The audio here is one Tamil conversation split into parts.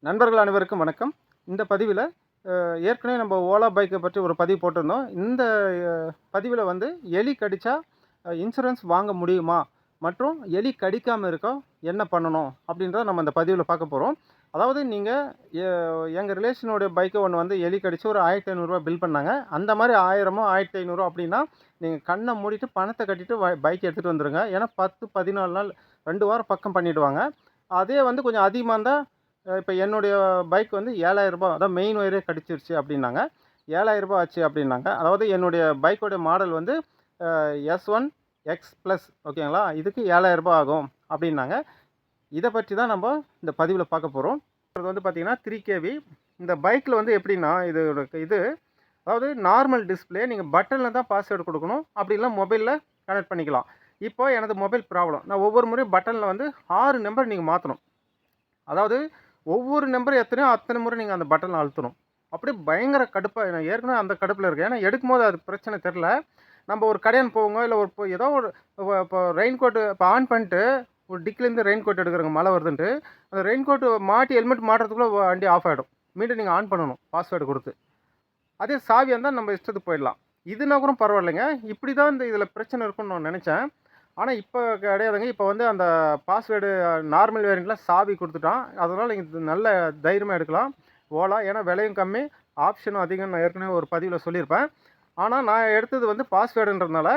நண்பர்கள் அனைவருக்கும் வணக்கம். இந்த பதிவில ஏற்கனவே நம்ம ஓலா பைக்கை பற்றி ஒரு பதிவு போட்டிருந்தோம். இந்த பதிவில வந்து எலி கடிச்சா இன்சூரன்ஸ் வாங்க முடியுமா? மற்றும் எலி கடிக்காம இருக்க என்ன பண்ணணும்? அப்படின்றத நம்ம இந்த பதிவில பார்க்க போறோம். அதாவது நீங்க எ எங்க ரிலேஷனுடைய பைக்க ஒண்ணு வந்து எலி கடிச்சு ஒரு ரூ. 1500 பில் பண்ணாங்க. அந்த மாரி 1000மோ, 1500 அப்படின்னா, நீங்க கண்ண மூடிட்டு பணத்த கட்டிட்டு பைக் எடுத்துட்டு வந்துருங்க. ஏன்னா 10, 14 நாள் 2 வாரம் பக்கம் பண்ணிடுவாங்க. அதே வந்து கொஞ்சம் அதிகமா இருந்தா இப்ப என்னுடைய பைக் வந்து ரூ. 7,000 அதான் மெயின் ஒயரே கடிச்சிருச்சு அப்டின்னாங்க. ரூ. 7,000 ஆச்சு அப்டின்னாங்க. அதாவது என்னுடைய பைக்கோட மாடல் வந்து S1 எக்ஸ் ப்ளஸ் ஓகேங்களா? இதுக்கு ரூ. 7,000 ஆகும் அப்டின்னாங்க. இத பற்றி தான் நம்ப இந்த பதிவுல பார்க்க போறோம். இது வந்து பார்த்தீங்கன்னா 3 கேவி. இந்த பைக்ல வந்து எப்டின்னா, இது அதாவது நார்மல் டிஸ்ப்ளே நீங்க பட்டன்ல தான் பாஸ்வேர்ட் குடுக்கணும். அப்டி இல்ல மொபைல்ல கனெக்ட் பண்ணிக்கலாம். இப்போ எனது மொபைல் ப்ராப்ளம். நான் ஒவ்வொரு முறையும் பட்டன்ல வந்து 6 நம்பர் நீங்க மாத்தணும். அதாவது ஒவ்வொரு நம்பர் எத்தனையோ அத்தனை முறை நீங்கள் அந்த பட்டனை அழுத்தணும். அப்படியே பயங்கர கடுப்பாக நான் ஏற்கனவே அந்த கடுப்பில் இருக்கேன். ஏன்னா எடுக்கும்போது அது பிரச்சனை தெரில. நம்ம ஒரு கடையான் போவோங்க, இல்லை ஒரு ஏதோ ஒரு இப்போ ரெயின் கோட்டு இப்போ ஆன் பண்ணிட்டு ஒரு டிக்கிலேருந்து ரெயின் கோட் எடுக்கிறோங்க மழை வருதுன்ட்டு, அந்த ரெயின் கோட்டு மாட்டி ஹெல்மெட் மாட்டுறதுக்குள்ளே வண்டி ஆஃப் ஆகிடும். மீண்டும் நீங்கள் ஆன் பண்ணணும் பாஸ்வேர்டு கொடுத்து. அதே சாவியாக இருந்தால் நம்ம இஷ்டத்துக்கு போயிடலாம். இதுனா கூட பரவாயில்லைங்க. இப்படி தான் இந்த இதில் பிரச்சனை இருக்குன்னு நான் நினச்சேன். ஆனா, இப்ப கிடையாதுங்க. இப்ப வந்து அந்த பாஸ்வேர்டு நார்மல் வேரியண்ட்ல சாவி குடுத்துட்டான். அதனால நீங்க நல்ல தைரியமா எடுக்கலாம். ஓலா. ஏன்னா விலையும் கம்மி, ஆப்ஷனும் அதிகம்னு நான் ஏற்கனவே ஒரு பதிவுல சொல்லியிருப்பேன். ஆனா, நான் எடுத்தது வந்து பாஸ்வேர்டுன்றதுனால,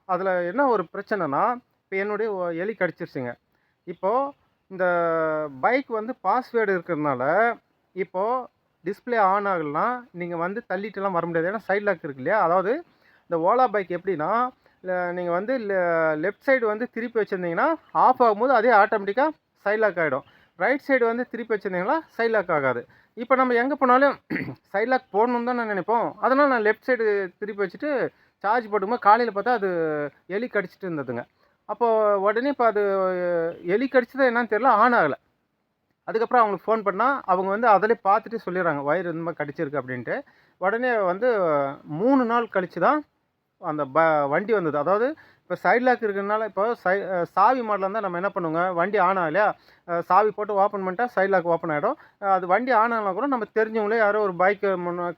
அதுல என்ன ஒரு பிரச்சனைன்னா, இப்ப என்னுடைய எலி கடிச்சிருச்சுங்க. இப்போ இந்த பைக் வந்து பாஸ்வேர்டு இருக்கிறதுனால, இப்போ டிஸ்ப்ளே ஆன் ஆகலன்னா, நீங்க வந்து தள்ளிட்டுலாம் வர முடியாது. ஏன்னா சைட் லாக் இருக்கு இல்லையா? அதாவது இந்த ஓலா பைக் எப்படின்னா, நீங்க வந்து லெஃப்ட் சைடு வந்து திருப்பி வச்சிருந்தீங்கன்னா, ஆஃப் ஆகும்போது அதே ஆட்டோமேட்டிக்கா சைட் லாக் ஆயிடும். ரைட் சைடு வந்து திருப்பி வச்சிருந்தீங்கன்னா, சைட் லாக் ஆகாது. இப்ப நம்ம எங்க போனாலும் சைட் லாக் போடணும்னு தானே நினைப்போம். அதனால நான் லெஃப்ட் சைடு திருப்பி வச்சுட்டு சார்ஜ் போட்டுக்கும்போது காலையில பார்த்தா அது எலி கடிச்சிட்டு இருந்ததுங்க. அப்போ உடனே இப்ப அது எலி கடிச்சதா என்னன்னு தெரியல, ஆன் ஆகல. அதுக்கப்புறம் அவங்களுக்கு ஃபோன் பண்ணா, அவங்க வந்து அதிலயே பார்த்துட்டு சொல்லிடுறாங்க, வயிறு இந்த மாரி கடிச்சிருக்கு அப்படின்ட்டு. உடனே வந்து 3 நாள் கழிச்சு தான் அந்த வண்டி வந்தது. அதாவது இப்ப சைட் லாக் இருக்கிறதுனால இப்போ சாவி மாடலா இருந்தா நம்ம என்ன பண்ணுவோங்க, வண்டி ஆன் ஆகலையா, சாவி போட்டு ஓப்பன் பண்ணிட்டா சைட் லாக் ஓப்பன் ஆயிடும். அது வண்டி ஆன் ஆகலனா கூட நம்ம தெரிஞ்சவங்களே யாரோ ஒரு பைக்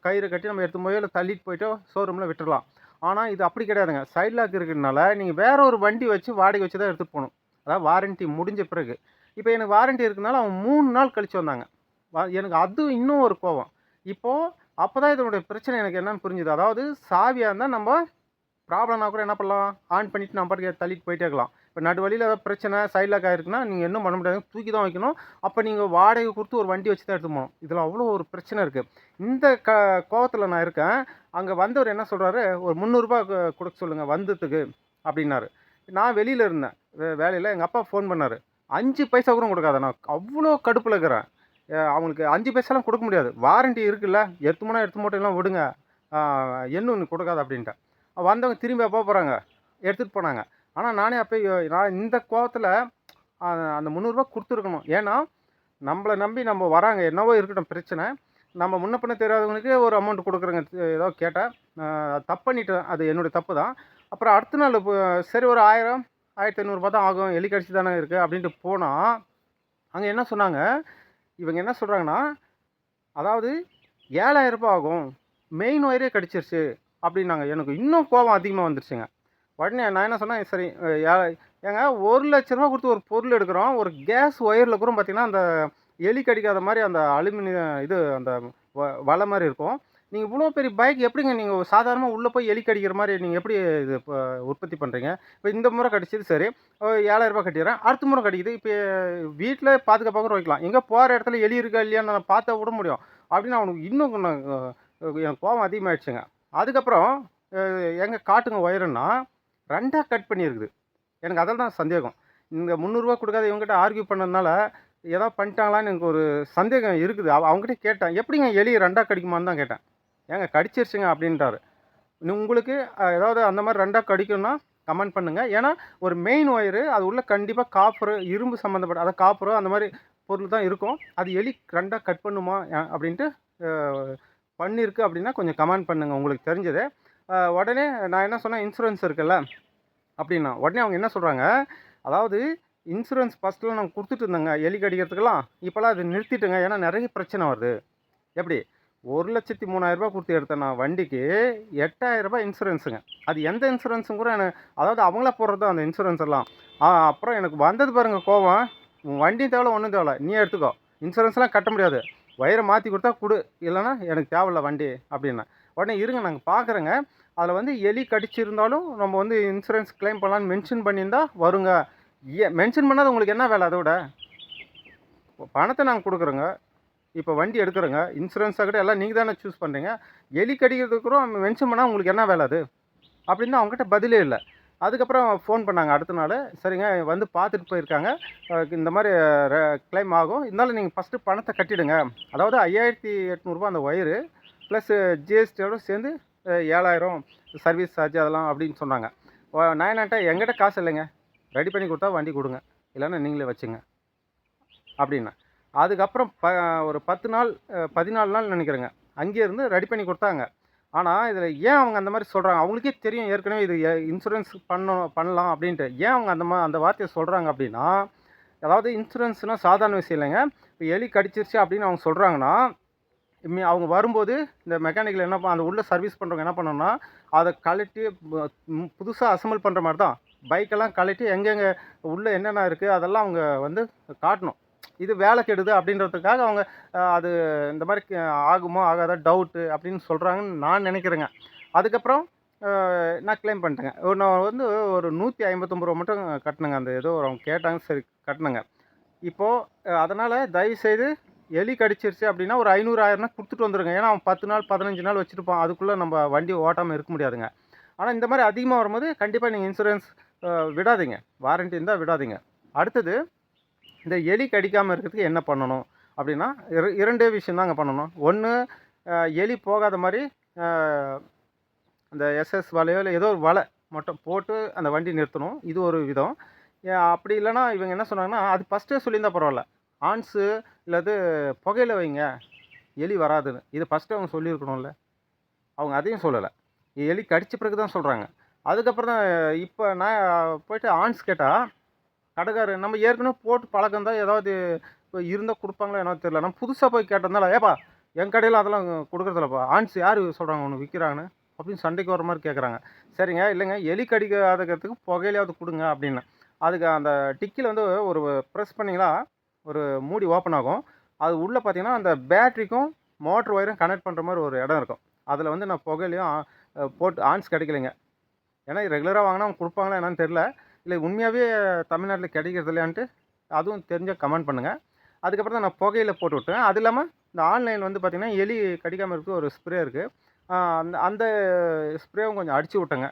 கயிறு கட்டி நம்ம எடுத்துன்னு போயோ, இல்ல தள்ளிட்டு போயிட்டோ ஷோரூம்ல விட்டுறலாம். ஆனா இது அப்படி கிடையாதுங்க. சைட் லாக் இருக்கிறதுனால நீங்க வேற ஒரு வண்டி வச்சு வாடகை வச்சு தான் எடுத்துட்டு போணும். அதாவது வாரண்டி முடிஞ்ச பிறகு. இப்ப எனக்கு வாரண்டி இருக்கனால அவங்க 3 நாள் கழிச்சு வந்தாங்க. எனக்கு அது இன்னும் ஒரு கோவம். இப்போ அப்பதான் இதனுடைய பிரச்சனை எனக்கு என்னன்னு புரிஞ்சுது. அதாவது சாவியா இருந்தா நம்ப ப்ராப்ளம்னா கூட என்ன பண்ணலாம்? ஆன் பண்ணிட்டு நம்ம பாட்டுக்கு தள்ளிட்டு போயிட்டே இருக்கலாம். இப்ப நடுவழியில ஏதாவது பிரச்சனை, சைட் லாக் ஆயிருக்குன்னா, நீங்க ஒண்ணும் பண்ண முடியாது. தூக்கி தான் வைக்கணும். அப்ப நீங்க வாடகை குடுத்து ஒரு வண்டி வச்சு தான் எடுத்துட்டு போணும். இதுல அவ்வளோ ஒரு பிரச்சனை இருக்கு. இந்த கோவத்துல நான் இருக்கேன். அங்க வந்தவர் என்ன சொல்றாரு, "ஒரு ரூ. 300 குடுக்க சொல்லுங்க வந்ததுக்கு" அப்டின்னாரு. நான் வெளியில இருந்தேன். வேலையில. எங்க அப்பா ஃபோன் பண்ணாரு. 5 பைசா கூட குடுக்காத. நான் அவ்ளோ கடுப்புல இருக்கிறேன். அவங்களுக்கு 5 பைசாலாம் குடுக்க முடியாது. வாரண்டி இருக்குல்ல, எடுத்து போட்டு எல்லாம் விடுங்க. ஆ எண்ணு நீ குடுக்காத அப்டின்ட்டேன். வந்தவங்க திரும்பி போறாங்க. எடுத்துட்டு போனாங்க. ஆனா நானே அப்பயே நான் இந்த கோவத்துல அந்த ரூ. 300 குடுத்துருக்கணும். ஏன்னா, நம்மள நம்பி நம்ம வராங்க. என்னவோ இருக்கட்டும் பிரச்சனை. நம்ம முன்ன பின்ன தெரியாதவங்களுக்கு ஒரு அமௌண்ட் குடுக்குறேங்க ஏதோ கேட்டா, தப்பு பண்ணிட்டேன். அது என்னுடைய தப்பு தான். அப்புறம் அடுத்த நாள் சரி ஒரு 1000, 1500 தான் ஆகும். எலி கடிச்சு தானே இருக்கு அப்டின்ட்டு போனா, அங்க என்ன சொன்னாங்க, இவங்க என்ன சொல்றாங்கன்னா, அதாவது ரூ. 7,000 ஆகும். மெயின் ஒயரே கடிச்சிருச்சு அப்டின்னாங்க. எனக்கு இன்னும் கோவம் அதிகமா வந்துருச்சுங்க. உடனே நான் என்ன சொன்னேன், சரி ஏங்க ரூ. 1,00,000 குடுத்து ஒரு பொருள் எடுக்குறோம். ஒரு கேஸ் ஒயர்ல கூட பார்த்தீங்கன்னா, அந்த எலி கடிக்காத மாரி அந்த அலுமினியம் இது அந்த வலை மாரி இருக்கும். நீங்க இவ்வளோ பெரிய பைக் எப்படிங்க நீங்க சாதாரணமா உள்ள போய் எலி கடிக்கிற மாரி நீங்க எப்படி இது உற்பத்தி பண்றீங்க? இப்ப இந்த முறை கடிச்சது சரி, ரூ. 7,000 கட்டிர்றேன். அடுத்த முறை கடிக்குது. இப்ப வீட்ல பாதுகாப்பா கூட வைக்கலாம். எங்க போற இடத்துல எலி இருக்கா இல்லையான்னு நான் பார்த்தா விட முடியும். அப்படின்னு அவனுக்கு இன்னும் எனக்கு கோவம் அதிகமாயிடுச்சுங்க. அதுக்கப்புறம் அ ஏங்க காட்டுங்க ஒயருன்னா 2ஆ கட் பண்ணியிருக்குது. எனக்கு அதில தான் சந்தேகம். இந்த ரூ. 300 குடுக்காத இவங்ககிட்ட ஆர்க்யூ பண்ணதுனால, ஏதாவது பண்ணிட்டாங்களான்னு எனக்கு ஒரு சந்தேகம் இருக்குது. அவங்ககிட்ட கேட்டேன். "எப்படிங்க எலி 2ஆ கடிக்குமான்னு" தான் கேட்டேன். "ஏங்க கடிச்சிருச்சுங்க" அப்படின்ட்டாரு. உங்களுக்கு ஏதாவது அந்த மாரி 2ஆ கடிக்கும்னா கமெண்ட் பண்ணுங்க. ஏன்னா, ஒரு மெயின் ஒயரு அது உள்ள கண்டிப்பா காப்பரு, இரும்பு சம்மந்தப்பட்ட அதாவது காப்பரோ அந்த மாரி பொருள் தான் இருக்கும். அது எலி 2ஆ கட் பண்ணுமா? அப்படின்ட்டு அ பண்ணியிருக்கு அப்படின்னா கொஞ்சம் கமெண்ட் பண்ணுங்க உங்களுக்கு தெரிஞ்சத. உடனே நான் என்ன சொன்னேன், இன்சூரன்ஸ் இருக்குல்ல அப்படின்னா. உடனே அவங்க என்ன சொல்றாங்க, அதாவது இன்சூரன்ஸ் ஃபஸ்ட்டுலாம் நாங்கள் கொடுத்துட்டு இருந்தோங்க எலி கடிக்கிறதுக்கெல்லாம். இப்போலாம் அது நிறுத்திட்டேங்க. ஏன்னா நிறைய பிரச்சனை வருது. எப்படி? ரூ. 1,03,000 குடுத்து எடுத்தேன் நான் வண்டிக்கு. ரூ. 8,000 இன்சூரன்ஸுங்க. அது எந்த இன்சூரன்ஸும் கூட அதாவது அவங்களா போடுறது தான் அந்த இன்சூரன்ஸ் எல்லாம். அப்புறம் எனக்கு வந்தது பாருங்க கோவம். உன் வண்டியும் தேவையில்ல, ஒன்றும் தேவையில்ல. நீயே எடுத்துக்கோ. இன்சூரன்ஸ்லாம் கட்ட முடியாது. வயரை மாற்றி கொடுத்தா குடு. இல்லைன்னா எனக்கு தேவையில்ல வண்டி அப்படின்னேன். உடனே இருங்க நாங்கள் பார்க்குறேங்க. அதில் வந்து எலி கடிச்சிருந்தாலும் நம்ம வந்து இன்சூரன்ஸ் கிளைம் பண்ணலான்னு மென்ஷன் பண்ணியிருந்தா வருங்க. மென்ஷன் பண்ணாத உங்களுக்கு என்ன வேலை அதோட? பணத்தை நாங்கள் கொடுக்குறோங்க. இப்போ வண்டி எடுக்கிறோங்க. இன்சூரன்ஸாக கூட எல்லாம் நீங்கள் தானே சூஸ் பண்ணுறீங்க. எலி கடிக்கிறதுக்குறோம் மென்ஷன் பண்ணால் உங்களுக்கு என்ன வேலை அது? அப்படின்னு அவங்ககிட்ட பதிலே இல்லை. அதுக்கப்புறம் ஃபோன் பண்ணாங்க அடுத்த நாள். சரிங்க வந்து பார்த்துட்டு போயிருக்காங்க. இந்த மாதிரி கிளைம் ஆகும். இருந்தாலும் நீங்கள் ஃபஸ்ட்டு பணத்தை கட்டிடுங்க. அதாவது ரூ. 5,800 அந்த ஒயரு ப்ளஸ் ஜிஎஸ்டியோடு சேர்ந்து 7,000 சர்வீஸ் சார்ஜ் அதெல்லாம் அப்படின்னு சொன்னாங்க. நான் என்னன்ட்டேன், என்கிட்ட காசு இல்லைங்க. ரெடி பண்ணி கொடுத்தா வண்டி கொடுங்க. இல்லைன்னா நீங்களே வச்சுங்க அப்படின்னேன். அதுக்கப்புறம் ஒரு 10 நாள் 14 நாள் நினைக்கிறேங்க. அங்கேயே இருந்து ரெடி பண்ணி கொடுத்தாங்க. ஆனால் இதில் ஏன் அவங்க அந்த மாதிரி சொல்கிறாங்க? அவங்களுக்கே தெரியும் ஏற்கனவே இது இன்சூரன்ஸ் பண்ணலாம் அப்படின்ட்டு. ஏன் அவங்க அந்த வார்த்தையை சொல்கிறாங்க அப்படின்னா, அதாவது இன்சூரன்ஸ்னால் சாதாரண விஷயம் இல்லைங்க. இப்போ எலி கடிச்சிருச்சு அப்படின்னு அவங்க சொல்கிறாங்கன்னா, அவங்க வரும்போது இந்த மெக்கானிக்கல் என்ன அந்த உள்ள சர்வீஸ் பண்ணுறவங்க என்ன பண்ணணும்னா, அதை கழட்டி புதுசாக அசெம்பிள் பண்ணுற மாதிரி தான். பைக்கெல்லாம் கழட்டி எங்கெங்கே உள்ளே என்னென்ன இருக்குது அதெல்லாம் அவங்க வந்து காட்டணும். இது வேலை கெடுது அப்படின்றதுக்காக அவங்க அது இந்த மாதிரி ஆகுமோ ஆகாதா டவுட்டு அப்படின்னு சொல்கிறாங்கன்னு நான் நினைக்கிறேங்க. அதுக்கப்புறம் நான் கிளைம் பண்ணிட்டேங்க. நான் வந்து ஒரு ரூ. 159 மட்டும் கட்டினேங்க. அந்த ஏதோ அவங்க கேட்டாங்க, சரி கட்டினேங்க. இப்போது அதனால் தயவுசெய்து எலி கடிச்சிருச்சு அப்படின்னா ஒரு 500 1000னா கொடுத்துட்டு வந்துடுங்க. ஏன்னா அவன் 10 நாள் 15 நாள் வச்சுருப்பான். அதுக்குள்ளே நம்ம வண்டி ஓட்டாமல் இருக்க முடியாதுங்க. ஆனால் இந்த மாதிரி அதிகமாக வரும்போது கண்டிப்பாக நீங்கள் இன்சூரன்ஸ் விடாதீங்க. வாரண்ட்டி இருந்தால் விடாதீங்க. அடுத்தது இந்த எலி கடிக்காமல் இருக்கிறதுக்கு என்ன பண்ணணும் அப்படின்னா, 2 விஷயம் தாங்க பண்ணணும். ஒன்று, எலி போகாத மாதிரி அந்த எஸ்எஸ் வலையோ இல்லை ஏதோ ஒரு வலை மட்டும் போட்டு அந்த வண்டி நிறுத்தணும். இது ஒரு விதம். அப்படி இல்லைன்னா இவங்க என்ன சொன்னாங்கன்னா, அது ஃபஸ்ட்டே சொல்லியிருந்தா பரவாயில்ல. ஆன்ஸு இல்லது புகையில வைங்க, எலி வராதுன்னு. இது ஃபஸ்ட்டு அவங்க சொல்லியிருக்கணும்ல. அவங்க அதையும் சொல்லலை. எலி கடித்த பிறகு தான் சொல்கிறாங்க. அதுக்கப்புறம் தான் இப்போ நான் போய்ட்டு ஆன்ஸ் கேட்டால் கடைக்காரர் நம்ம ஏற்கனவே போட்டு பழக்கம் தான், ஏதாவது இப்போ இருந்தால் கொடுப்பாங்களோ என்னவோ தெரியல. நம்ம புதுசாக போய் கேட்டதுனால, ஏப்பா என் கடையில் அதெல்லாம் கொடுக்குறதில்லப்பா, ஆன்ஸ் யார் சொல்கிறாங்க ஒன்று விற்கிறாங்கன்னு அப்படின்னு சண்டைக்கு வர மாதிரி கேட்குறாங்க. சரிங்க, இல்லைங்க எலி கடிக்காததுக்கு புகையிலையாவது கொடுங்க அப்படின்னு. அதுக்கு அந்த டிக்கியில் வந்து ஒரு ப்ரெஸ் பண்ணிங்களா ஒரு மூடி ஓப்பன் ஆகும். அது உள்ளே பார்த்தீங்கன்னா அந்த பேட்ரிக்கும் மோட்ரு ஒயரும் கனெக்ட் பண்ணுற மாதிரி ஒரு இடம் இருக்கும். அதில் வந்து நான் புகையிலையும் போட்டு ஆன்ஸ் கிடைக்கலைங்க. ஏன்னா ரெகுலராக வாங்கினா அவங்க கொடுப்பாங்களா என்னன்னு தெரில. இல்லை உண்மையாகவே தமிழ்நாட்டில் கிடைக்கிறது இல்லையான்ட்டு அதுவும் தெரிஞ்சால் கமெண்ட் பண்ணுங்கள். அதுக்கப்புறம் தான் நான் புகையில போட்டு விட்டேன். அது இல்லாமல் இந்த ஆன்லைன் வந்து பார்த்திங்கன்னா எலி கடிக்காமல் இருக்க ஒரு ஸ்ப்ரே இருக்குது. அந்த அந்த ஸ்ப்ரேவும் கொஞ்சம் அடித்து விட்டேங்க.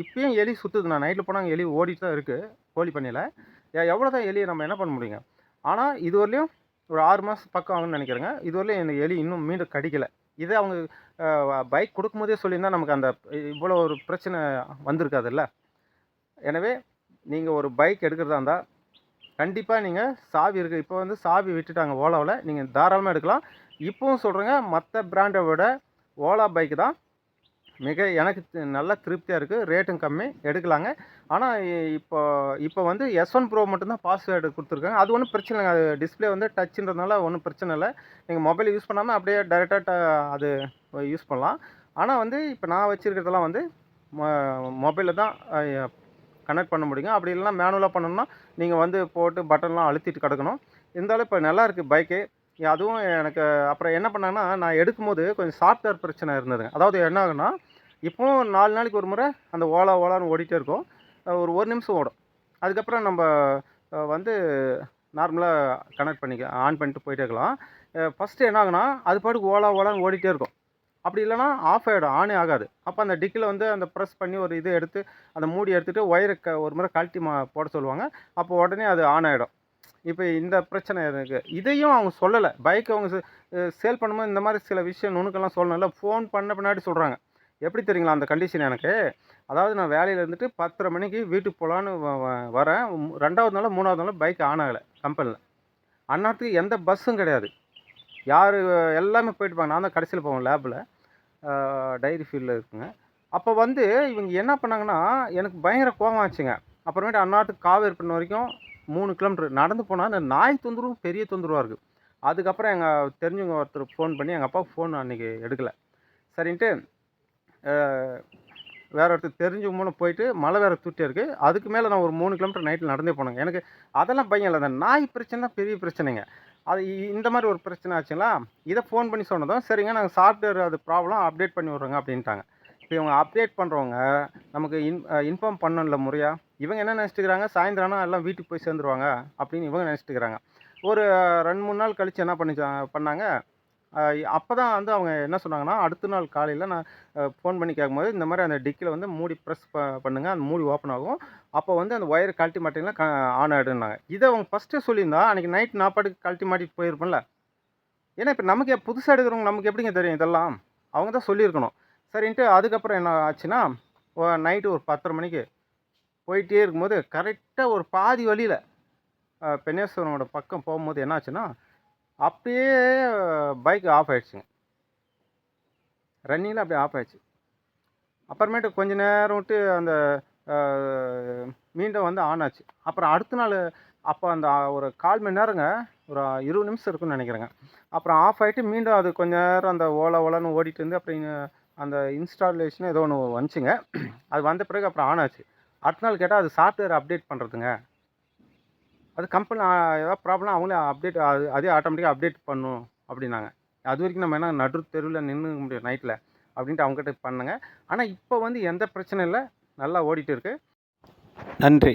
இப்பயும் எலி சுற்றுது. நான் நைட்டில் போனால் எலி ஓடிட்டு தான் இருக்குது கோழி பண்ணையில். எவ்வளோ தான் எலியை நம்ம என்ன பண்ண முடியுங்க? ஆனால் இதுவரையிலையும் ஒரு 6 மாதம் பக்கம் ஆகும்னு நினைக்கிறேங்க. இதுவரையிலும் இந்த எலி இன்னும் மீண்டும் கடிக்கலை. இதே அவங்க பைக் கொடுக்கும்போதே சொல்லியிருந்தால் நமக்கு அந்த இவ்வளோ ஒரு பிரச்சனை வந்திருக்காதுல்ல. எனவே நீங்கள் ஒரு பைக் எடுக்கிறதா இருந்தால் கண்டிப்பாக நீங்கள் சாவி இருக்குது. இப்போ வந்து சாவி விட்டுட்டாங்க ஓலாவில். நீங்கள் தாராளமாக எடுக்கலாம். இப்போவும் சொல்கிறேங்க, மற்ற பிராண்டை விட ஓலா பைக்கு தான் எனக்கு நல்லா திருப்தியாக இருக்குது. ரேட்டும் கம்மி, எடுக்கலாங்க. ஆனால் இப்போ வந்து S1 Pro மட்டும்தான் பாஸ்வேர்டு கொடுத்துருக்காங்க. அது ஒன்றும் பிரச்சனை இல்லைங்க. அது டிஸ்பிளே வந்து டச்சுன்றதுனால ஒன்றும் பிரச்சனை இல்லை. நீங்கள் மொபைல் யூஸ் பண்ணாமல் அப்படியே டைரெக்டாக அது யூஸ் பண்ணலாம். ஆனால் வந்து இப்போ நான் வச்சுருக்கிறதெல்லாம் வந்து மொபைலில் தான் கனெக்ட் பண்ண முடியுங்க. அப்படி இல்லைனா மேனுவலாக பண்ணணும்னா நீங்கள் வந்து போட்டு பட்டன்லாம் அழுத்திட்டு கிடக்கணும். இருந்தாலும் இப்போ நல்லாயிருக்கு பைக்கு. அதுவும் எனக்கு அப்புறம் என்ன பண்ணேன்னா, நான் எடுக்கும்போது கொஞ்சம் சாஃப்ட்வேர் பிரச்சனை இருந்ததுங்க. அதாவது என்ன ஆகுன்னா, இப்போவும் 4 நாளைக்கு ஒரு முறை அந்த ஓலான்னு ஓடிட்டே இருக்கும். ஒரு 1 நிமிஷம் ஓடும். அதுக்கப்புறம் நம்ம வந்து நார்மலாக கனெக்ட் ஆன் பண்ணிட்டு போயிட்டே இருக்கலாம். ஃபஸ்ட்டு என்ன ஆகுனா, அது பாட்டுக்கு ஓலான்னு ஓடிட்டே இருக்கும். அப்படி இல்லைனா ஆஃப் ஆகிடும், ஆனே ஆகாது. அப்போ அந்த டிக்கில் வந்து அந்த ப்ரெஸ் பண்ணி ஒரு இது எடுத்து அந்த மூடி எடுத்துகிட்டு ஒயரை ஒரு முறை கழட்டி போட சொல்லுவாங்க. அப்போ உடனே அது ஆன் ஆகிடும். இப்போ இந்த பிரச்சனை இருக்குது. இதையும் அவங்க சொல்லலை. பைக் அவங்க சேல் பண்ணும்போது இந்த மாதிரி சில விஷயம் நுணுக்கெல்லாம் சொல்லணும்ல. ஃபோன் பண்ண பின்னாடி சொல்கிறாங்க. எப்படி தெரியுங்களா அந்த கண்டிஷன் எனக்கு? அதாவது நான் வேலையில் இருந்துட்டு 10:30 மணிக்கு வீட்டுக்கு போகலான்னு வரேன். 2வது நாளோ 3வது நாளோ பைக் ஆன் ஆகலை கம்பெனியில். அந்நேரத்துக்கு எந்த பஸ்ஸும் கிடையாது. யார் எல்லாமே போயிட்டுப்பாங்க. நான் தான் கடைசியில் போவேன் லேபில். டைரி ஃபீல்டில் இருக்குங்க. அப்போ வந்து இவங்க என்ன பண்ணாங்கன்னா, எனக்கு பயங்கர கோவம் ஆச்சுங்க. அப்புறமேட்டு அந்நேரத்துக்கு காவேரி பண்ண வரைக்கும் 3 கிலோமீட்டர் நடந்து போனால் அந்த நாய் தொந்தரவும் பெரிய தொந்தரவாக இருக்குது. அதுக்கப்புறம் எங்கள் தெரிஞ்சவங்க ஒருத்தர் ஃபோன் பண்ணி எங்கள் அப்பாவுக்கு ஃபோன் அன்றைக்கி எடுக்கலை. சரின்ட்டு வேற ஒருத்தர் தெரிஞ்சவங்க மூலம் போயிட்டு மழை வேறு தூட்டியாக இருக்குது. அதுக்கு மேலே நான் ஒரு 3 கிலோமீட்டர் நைட்டில் நடந்தே போனேங்க. எனக்கு அதெல்லாம் பயம் இல்லை. அந்த நாய் பிரச்சனை தான் பெரிய பிரச்சனைங்க. அது இந்த மாதிரி ஒரு பிரச்சனை ஆச்சுங்களா, இதை ஃபோன் பண்ணி சொன்னதும் சரிங்க நாங்கள் சாஃப்ட்வேர் அது ப்ராப்ளம் அப்டேட் பண்ணி விட்றோங்க அப்படின்ட்டாங்க. இப்போ இவங்க அப்டேட் பண்ணுறவங்க நமக்கு இன்ஃபார்ம் பண்ணல முறையா. இவங்க என்ன நினச்சிட்டுக்கிறாங்க, சாயந்தரம் ஆனால் எல்லாம் வீட்டுக்கு போய் சேர்ந்துருவாங்க அப்படின்னு இவங்க நினச்சிட்டுக்கிறாங்க. ஒரு 2-3 நாள் கழித்து என்ன பண்ணாங்க, அப்போ தான் வந்து அவங்க என்ன சொன்னாங்கன்னா, அடுத்த நாள் காலையில் நான் ஃபோன் பண்ணி கேட்கும்போது, இந்த மாதிரி அந்த டிக்கியில் வந்து மூடி ப்ரெஸ் பண்ணுங்க, அந்த மூடி ஓப்பன் ஆகும். அப்போ வந்து அந்த ஒயர் கழட்டி மாட்டிங்கன்னா ஆன் ஆகிடுன்னாங்க. இதை அவங்க ஃபஸ்ட்டே சொல்லியிருந்தா அன்றைக்கி நைட் நான் பாட்டுக்கு கழட்டி மாட்டிட்டு போயிருப்பேன்ல. ஏன்னா இப்போ நமக்கு புதுசாக எடுக்கிறவங்க நமக்கு எப்படிங்க தெரியும் இதெல்லாம்? அவங்க தான் சொல்லியிருக்கணும். சரின்ட்டு அதுக்கப்புறம் என்ன ஆச்சுன்னா, நைட்டு ஒரு 10:30 மணிக்கு போயிட்டே இருக்கும்போது கரெக்டாக ஒரு பாதி வழியில் பென்னேஸ்வரனோட பக்கம் போகும்போது என்ன ஆச்சுன்னா, அப்படியே பைக் ஆஃப் ஆயிடுச்சுங்க. ரன்னிங்கில் அப்படியே ஆஃப் ஆயிடுச்சு. அப்புறமேட்டு கொஞ்ச நேரம் விட்டு அந்த மீண்டும் வந்து ஆன் ஆச்சு. அப்புறம் அடுத்த நாள் அப்போ அந்த ஒரு 1/4 மணி நேரங்க, ஒரு 20 நிமிஷம் இருக்குன்னு நினைக்கிறேங்க. அப்புறம் ஆஃப் ஆகிட்டு மீண்டும் அது கொஞ்ச நேரம் அந்த ஓலன்னு ஓடிட்டு இருந்து அப்புறம் அந்த இன்ஸ்டாலேஷன் ஏதோ ஒன்று வந்துச்சுங்க. அது வந்த பிறகு அப்புறம் ஆன் ஆச்சு. அடுத்த நாள் கேட்டால் அது சாஃப்ட்வேர் அப்டேட் பண்ணுறதுங்க. அது கம்பெனி ஏதாவது ப்ராப்ளம் அவங்களே அப்டேட் அதே ஆட்டோமேட்டிக்காக அப்டேட் பண்ணும் அப்படின்னாங்க. அது வரைக்கும் நம்ம என்ன நடு தெருவில் நின்று முடியும் நைட்டில் அப்படின்ட்டு அவங்ககிட்ட பண்ணேங்க. ஆனால் இப்போ வந்து எந்த பிரச்சனையும் இல்லை, நல்லா ஓடிட்டு இருக்கு. நன்றி.